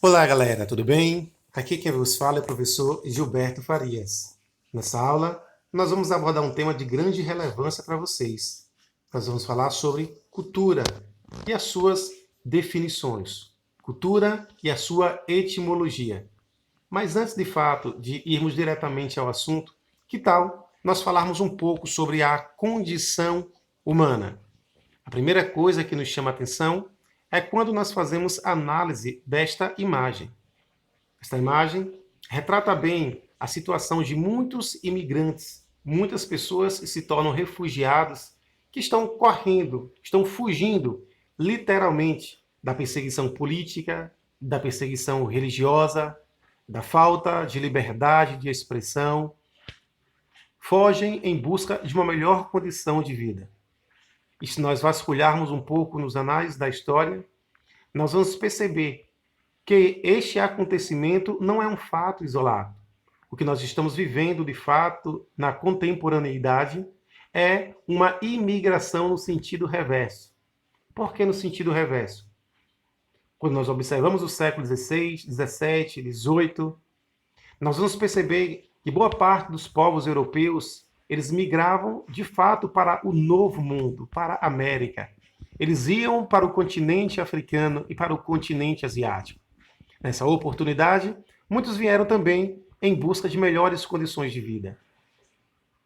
Olá, galera, tudo bem? Aqui quem vos fala é o professor Gilberto Farias. Nessa aula, nós vamos abordar um tema de grande relevância para vocês. Nós vamos falar sobre cultura e as suas definições. Cultura e a sua etimologia. Mas antes, de fato, de irmos diretamente ao assunto, que tal nós falarmos um pouco sobre a condição humana? A primeira coisa que nos chama a atenção é quando nós fazemos análise desta imagem. Esta imagem retrata bem a situação de muitos imigrantes, muitas pessoas que se tornam refugiados, que estão correndo, estão fugindo, literalmente, da perseguição política, da perseguição religiosa, da falta de liberdade de expressão, fogem em busca de uma melhor condição de vida. E se nós vasculharmos um pouco nos anais da história, nós vamos perceber que este acontecimento não é um fato isolado. O que nós estamos vivendo, de fato, na contemporaneidade, é uma imigração no sentido reverso. Por que no sentido reverso? Quando nós observamos o século XVI, XVII, XVIII, nós vamos perceber que boa parte dos povos europeus, eles migravam, de fato, para o novo mundo, para a América. Eles iam para o continente africano e para o continente asiático. Nessa oportunidade, muitos vieram também em busca de melhores condições de vida.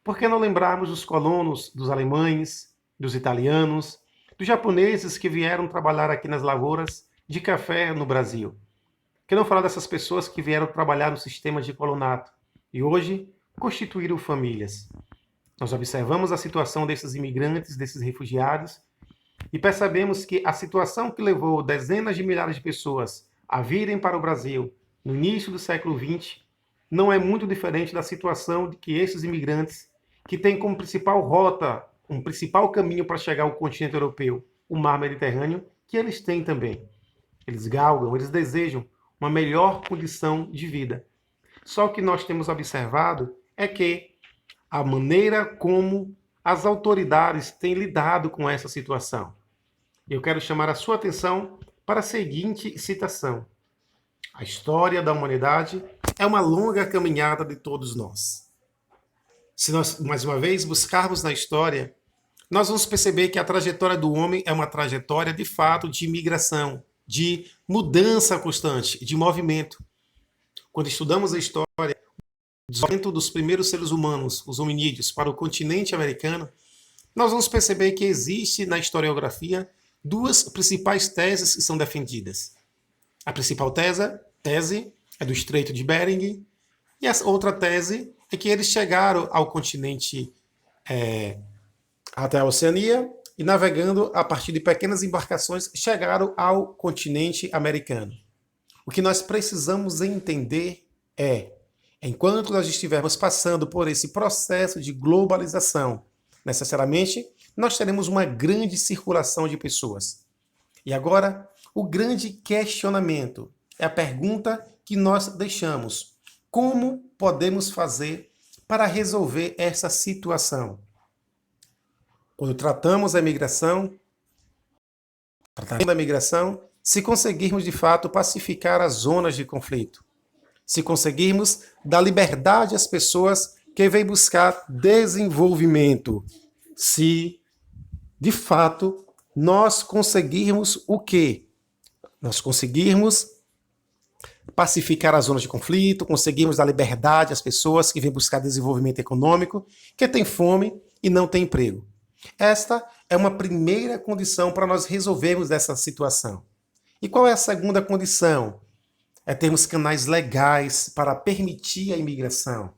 Por que não lembrarmos dos colonos, dos alemães, dos italianos, dos japoneses que vieram trabalhar aqui nas lavouras de café no Brasil? Por que não falar dessas pessoas que vieram trabalhar nos sistemas de colonato e hoje constituíram famílias? Nós observamos a situação desses imigrantes, desses refugiados, e percebemos que a situação que levou dezenas de milhares de pessoas a virem para o Brasil no início do século XX não é muito diferente da situação de que esses imigrantes, que têm como principal rota, um principal caminho para chegar ao continente europeu, o mar Mediterrâneo, que eles têm também. Eles galgam, eles desejam uma melhor condição de vida. Só que nós temos observado é que a maneira como as autoridades têm lidado com essa situação. Eu quero chamar a sua atenção para a seguinte citação: a história da humanidade é uma longa caminhada de todos nós. Se nós, mais uma vez, buscarmos na história, nós vamos perceber que a trajetória do homem é uma trajetória, de fato, de imigração, de mudança constante, de movimento. Quando estudamos a história, o desenvolvimento dos primeiros seres humanos, os hominídeos, para o continente americano, nós vamos perceber que existe na historiografia duas principais teses que são defendidas. A principal tese é do Estreito de Bering, e a outra tese é que eles chegaram ao continente, até a Oceania, e navegando a partir de pequenas embarcações, chegaram ao continente americano. O que nós precisamos entender é, enquanto nós estivermos passando por esse processo de globalização, necessariamente nós teremos uma grande circulação de pessoas. E agora, o grande questionamento é a pergunta que nós deixamos: como podemos fazer para resolver essa situação? Quando tratamos a imigração, se conseguirmos de fato pacificar as zonas de conflito, se conseguirmos dar liberdade às pessoas que vêm buscar desenvolvimento, se de fato nós conseguirmos o quê? Nós conseguirmos pacificar as zonas de conflito, conseguirmos dar liberdade às pessoas que vêm buscar desenvolvimento econômico, que têm fome e não têm emprego. Esta é uma primeira condição para nós resolvermos essa situação. E qual é a segunda condição? É termos canais legais para permitir a imigração.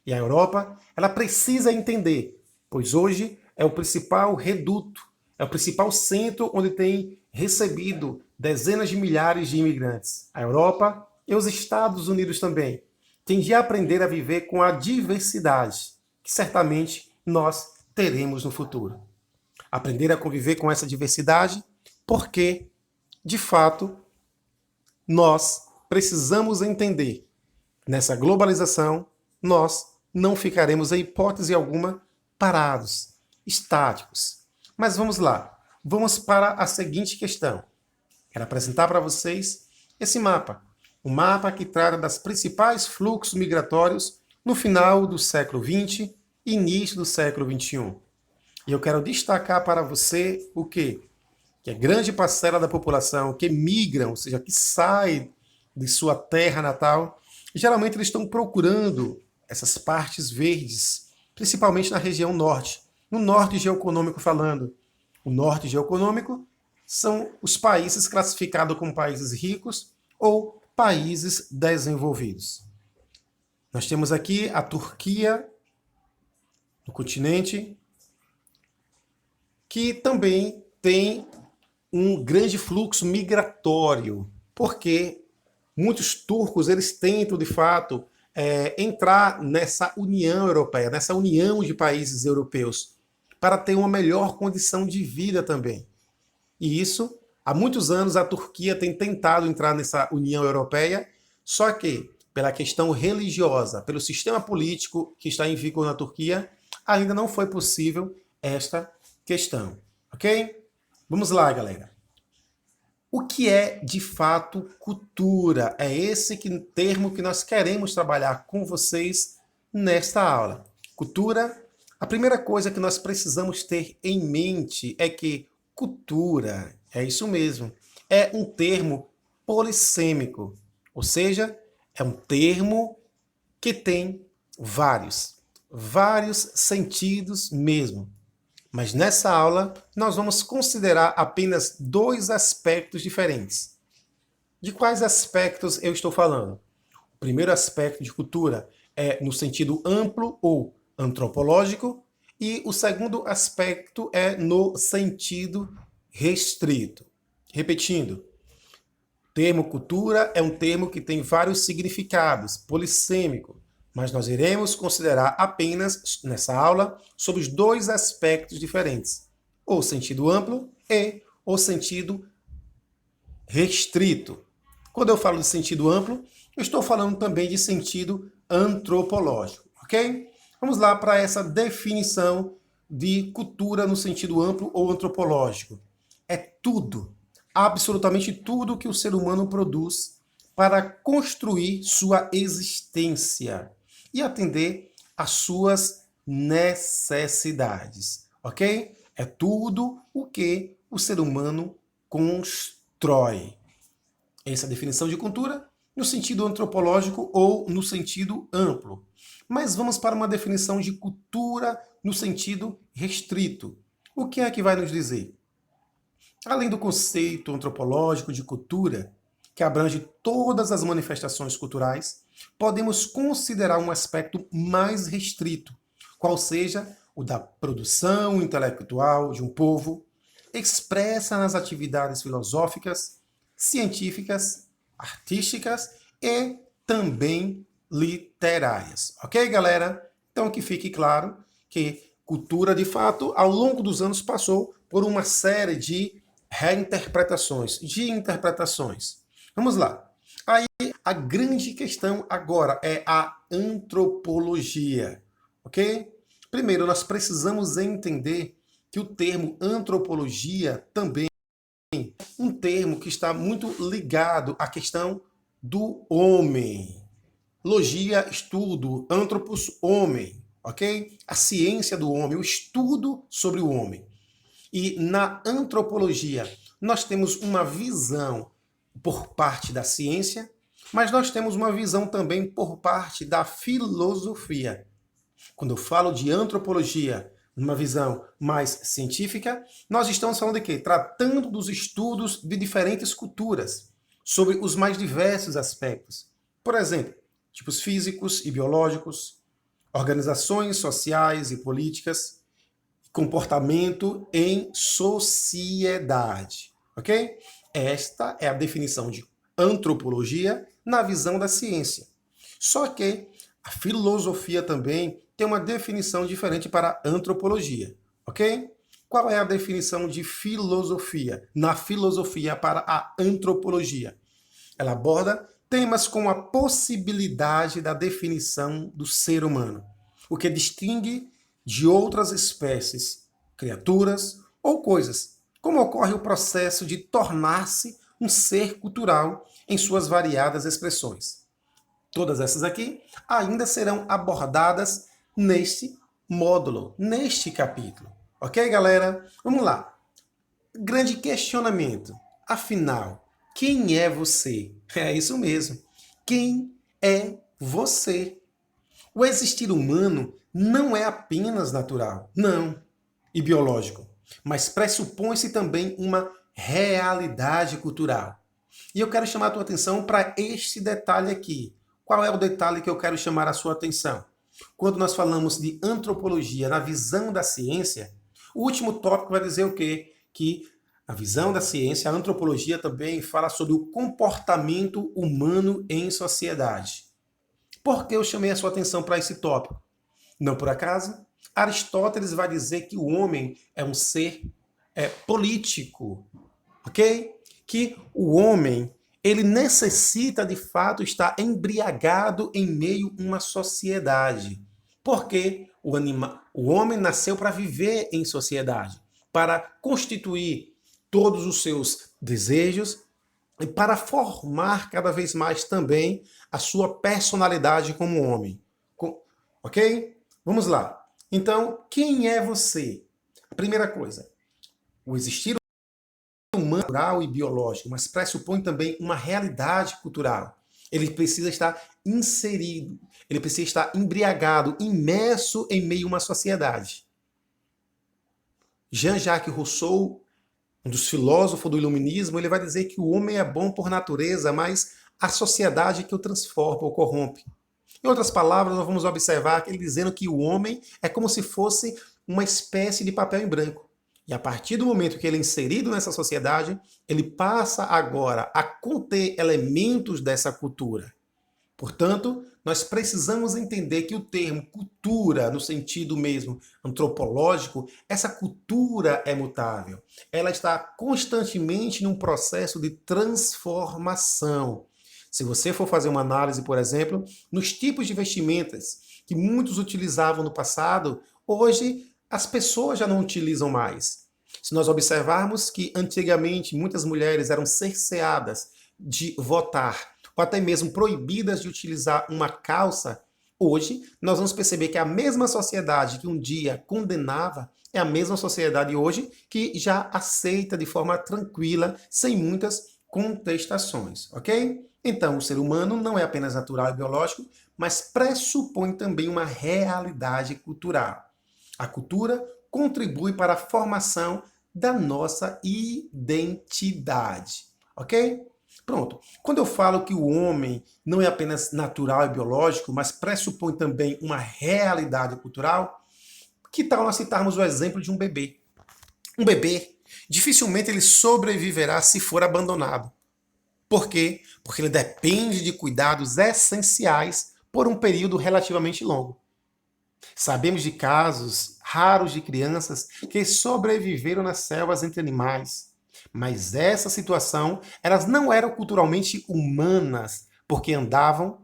E a Europa, ela precisa entender, pois hoje é o principal reduto, é o principal centro onde tem recebido dezenas de milhares de imigrantes. A Europa e os Estados Unidos também têm de aprender a viver com a diversidade, que certamente nós teremos no futuro. Aprender a conviver com essa diversidade, porque, de fato, nós precisamos entender, nessa globalização, nós não ficaremos, em hipótese alguma, parados, estáticos. Mas vamos lá, vamos para a seguinte questão. Quero apresentar para vocês esse mapa. Um mapa que trata das principais fluxos migratórios no final do século XX e início do século XXI. E eu quero destacar para você o quê? Que a grande parcela da população que migram, ou seja, que sai de sua terra natal, geralmente eles estão procurando essas partes verdes, principalmente na região norte, no norte geoeconômico falando. O norte geoeconômico são os países classificados como países ricos ou países desenvolvidos. Nós temos aqui a Turquia, no continente, que também tem um grande fluxo migratório, porque muitos turcos eles tentam, de fato, entrar nessa União Europeia, nessa união de países europeus, para ter uma melhor condição de vida também. E isso, há muitos anos, a Turquia tem tentado entrar nessa União Europeia, só que, pela questão religiosa, pelo sistema político que está em vigor na Turquia, ainda não foi possível esta questão. Ok? Vamos lá, galera. O que é, de fato, cultura? É esse termo que nós queremos trabalhar com vocês nesta aula. Cultura, a primeira coisa que nós precisamos ter em mente é que cultura, é isso mesmo, é um termo polissêmico, ou seja, é um termo que tem vários sentidos mesmo. Mas nessa aula, nós vamos considerar apenas dois aspectos diferentes. De quais aspectos eu estou falando? O primeiro aspecto de cultura é no sentido amplo ou antropológico, e o segundo aspecto é no sentido restrito. Repetindo, o termo cultura é um termo que tem vários significados, polissêmico, mas nós iremos considerar apenas, nessa aula, sobre os dois aspectos diferentes, o sentido amplo e o sentido restrito. Quando eu falo de sentido amplo, eu estou falando também de sentido antropológico, ok? Vamos lá para essa definição de cultura no sentido amplo ou antropológico. É tudo, absolutamente tudo que o ser humano produz para construir sua existência e atender às suas necessidades, ok? É tudo o que o ser humano constrói. Essa é a definição de cultura no sentido antropológico ou no sentido amplo. Mas vamos para uma definição de cultura no sentido restrito. O que é que vai nos dizer? Além do conceito antropológico de cultura, que abrange todas as manifestações culturais, podemos considerar um aspecto mais restrito, qual seja o da produção intelectual de um povo, expressa nas atividades filosóficas, científicas, artísticas e também literárias. Ok, galera? Então que fique claro que cultura, de fato, ao longo dos anos passou por uma série de reinterpretações, de interpretações. Vamos lá. Aí a grande questão agora é a antropologia, ok? Primeiro, nós precisamos entender que o termo antropologia também é um termo que está muito ligado à questão do homem. Logia, estudo, antropos, homem, ok? A ciência do homem, o estudo sobre o homem. E na antropologia, nós temos uma visão por parte da ciência, mas nós temos uma visão também por parte da filosofia. Quando eu falo de antropologia, numa visão mais científica, nós estamos falando de quê? Tratando dos estudos de diferentes culturas, sobre os mais diversos aspectos. Por exemplo, tipos físicos e biológicos, organizações sociais e políticas, comportamento em sociedade, ok? Esta é a definição de antropologia na visão da ciência. Só que a filosofia também tem uma definição diferente para a antropologia, ok? Qual é a definição de filosofia na filosofia para a antropologia? Ela aborda temas como a possibilidade da definição do ser humano, o que distingue de outras espécies, criaturas ou coisas, como ocorre o processo de tornar-se um ser cultural em suas variadas expressões. Todas essas aqui ainda serão abordadas neste módulo, neste capítulo. Ok, galera? Vamos lá. Grande questionamento. Afinal, quem é você? É isso mesmo. Quem é você? O existir humano não é apenas natural, não, e biológico, mas pressupõe-se também uma realidade cultural. E eu quero chamar a tua atenção para este detalhe aqui. Qual é o detalhe que eu quero chamar a sua atenção? Quando nós falamos de antropologia na visão da ciência, o último tópico vai dizer o quê? Que a visão da ciência, a antropologia também fala sobre o comportamento humano em sociedade. Por que eu chamei a sua atenção para esse tópico? Não por acaso, Aristóteles vai dizer que o homem é um ser político, ok? Que o homem, ele necessita de fato estar embriagado em meio a uma sociedade. Porque o homem nasceu para viver em sociedade, para constituir todos os seus desejos e para formar cada vez mais também a sua personalidade como homem. Ok? Vamos lá. Então, quem é você? A primeira coisa, o existir humano, cultural e biológico, mas pressupõe também uma realidade cultural. Ele precisa estar inserido, ele precisa estar embriagado, imerso em meio a uma sociedade. Jean-Jacques Rousseau, um dos filósofos do iluminismo, ele vai dizer que o homem é bom por natureza, mas a sociedade que o transforma ou corrompe. Em outras palavras, nós vamos observar ele dizendo que o homem é como se fosse uma espécie de papel em branco. E a partir do momento que ele é inserido nessa sociedade, ele passa agora a conter elementos dessa cultura. Portanto, nós precisamos entender que o termo cultura, no sentido mesmo antropológico, essa cultura é mutável. Ela está constantemente num processo de transformação. Se você for fazer uma análise, por exemplo, nos tipos de vestimentas que muitos utilizavam no passado, hoje as pessoas já não utilizam mais. Se nós observarmos que antigamente muitas mulheres eram cerceadas de votar, ou até mesmo proibidas de utilizar uma calça, hoje nós vamos perceber que a mesma sociedade que um dia condenava é a mesma sociedade hoje que já aceita de forma tranquila, sem muitas contestações, ok? Então, o ser humano não é apenas natural e biológico, mas pressupõe também uma realidade cultural. A cultura contribui para a formação da nossa identidade, ok? Pronto. Quando eu falo que o homem não é apenas natural e biológico, mas pressupõe também uma realidade cultural, que tal nós citarmos o exemplo de um bebê? Um bebê, dificilmente ele sobreviverá se for abandonado. Por quê? Porque ele depende de cuidados essenciais por um período relativamente longo. Sabemos de casos raros de crianças que sobreviveram nas selvas entre animais. Mas essa situação, elas não eram culturalmente humanas, porque andavam,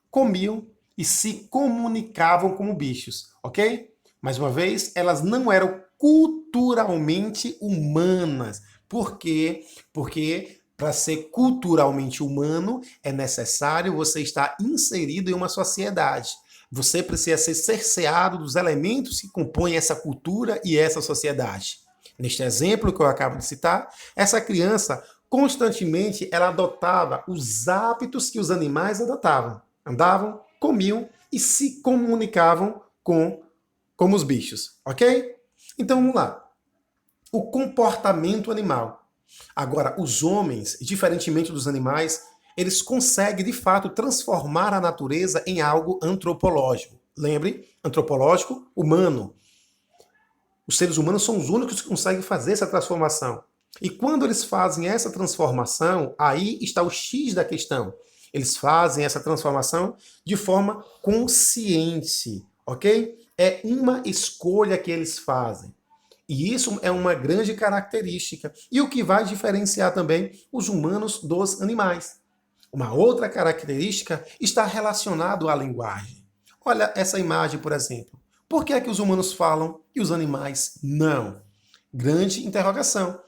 comiam e se comunicavam como bichos, ok? Mais uma vez, elas não eram culturalmente humanas. Por quê? Porque para ser culturalmente humano, é necessário você estar inserido em uma sociedade. Você precisa ser cerceado dos elementos que compõem essa cultura e essa sociedade. Neste exemplo que eu acabo de citar, essa criança constantemente ela adotava os hábitos que os animais adotavam. Andavam, comiam e se comunicavam como os bichos, ok? Então vamos lá. O comportamento animal. Agora, os homens, diferentemente dos animais, eles conseguem, de fato, transformar a natureza em algo antropológico. Lembre, antropológico, humano. Os seres humanos são os únicos que conseguem fazer essa transformação. E quando eles fazem essa transformação, aí está o X da questão. Eles fazem essa transformação de forma consciente, ok? É uma escolha que eles fazem. E isso é uma grande característica. E o que vai diferenciar também os humanos dos animais. Uma outra característica está relacionada à linguagem. Olha essa imagem, por exemplo. Por que é que os humanos falam e os animais não? Grande interrogação.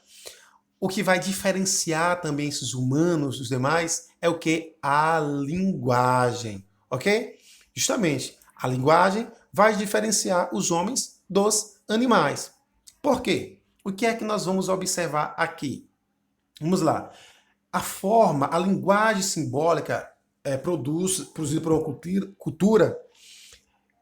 o que vai diferenciar também esses humanos dos demais é o que? A linguagem, ok? Justamente, a linguagem vai diferenciar os homens dos animais. Por quê? O que é que nós vamos observar aqui? Vamos lá. A linguagem simbólica produzida por uma cultura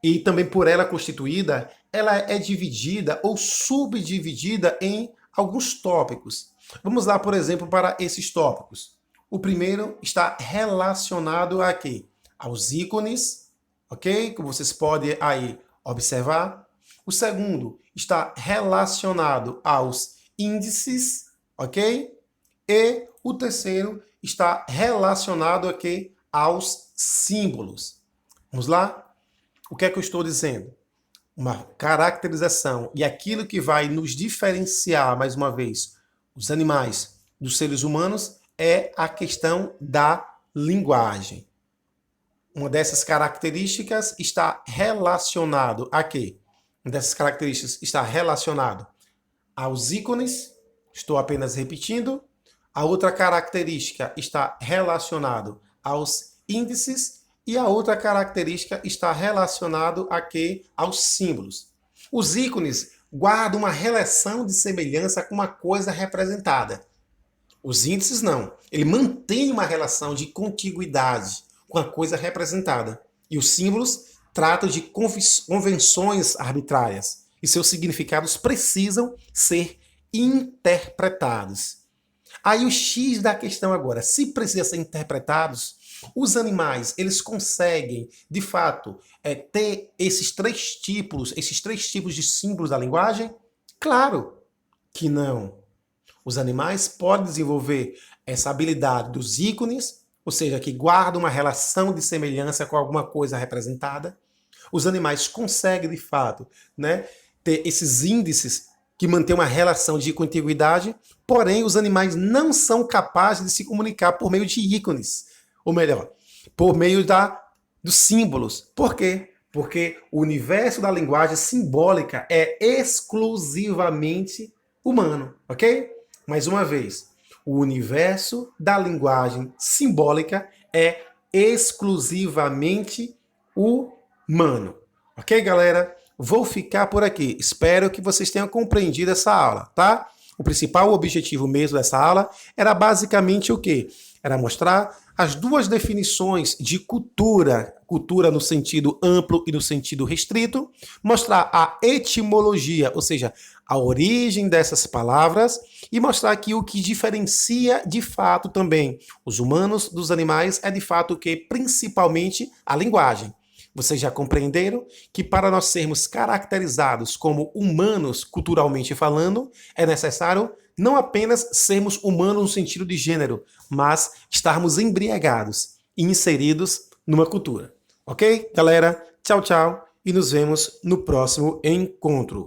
e também por ela constituída, ela é dividida ou subdividida em alguns tópicos. Vamos lá, por exemplo, para esses tópicos. O primeiro está relacionado a quê? Aos ícones, ok? Que vocês podem aí observar. O segundo está relacionado aos índices, ok? E o terceiro está relacionado aqui aos símbolos. Vamos lá? O que é que eu estou dizendo? Uma caracterização e aquilo que vai nos diferenciar, mais uma vez, os animais dos seres humanos é a questão da linguagem. Uma dessas características está relacionado a quê? Uma dessas características está relacionado aos ícones, estou apenas repetindo. A outra característica está relacionado aos índices e a outra característica está relacionado a quê? Aos símbolos. Os ícones guardam uma relação de semelhança com uma coisa representada. Os índices não. Ele mantém uma relação de contiguidade com a coisa representada. E os símbolos tratam de convenções arbitrárias. E seus significados precisam ser interpretados. Aí o X da questão agora, se precisa ser interpretados, os animais, eles conseguem, de fato, ter esses três tipos de símbolos da linguagem? Claro que não. Os animais podem desenvolver essa habilidade dos ícones, ou seja, que guardam uma relação de semelhança com alguma coisa representada. Os animais conseguem, de fato, ter esses índices que mantêm uma relação de contiguidade, porém os animais não são capazes de se comunicar por meio de ícones, ou melhor, por meio dos símbolos. Por quê? Porque o universo da linguagem simbólica é exclusivamente humano, ok? Mais uma vez, o universo da linguagem simbólica é exclusivamente humano. Ok, galera? Vou ficar por aqui. Espero que vocês tenham compreendido essa aula, tá? O principal objetivo mesmo dessa aula era basicamente o quê? Era mostrar as duas definições de cultura, cultura no sentido amplo e no sentido restrito, mostrar a etimologia, ou seja, a origem dessas palavras e mostrar que o que diferencia de fato também os humanos dos animais é de fato o que? Principalmente a linguagem. Vocês já compreenderam que para nós sermos caracterizados como humanos, culturalmente falando, é necessário não apenas sermos humanos no sentido de gênero, mas estarmos embriagados e inseridos numa cultura. Ok, galera? Tchau, tchau e nos vemos no próximo encontro.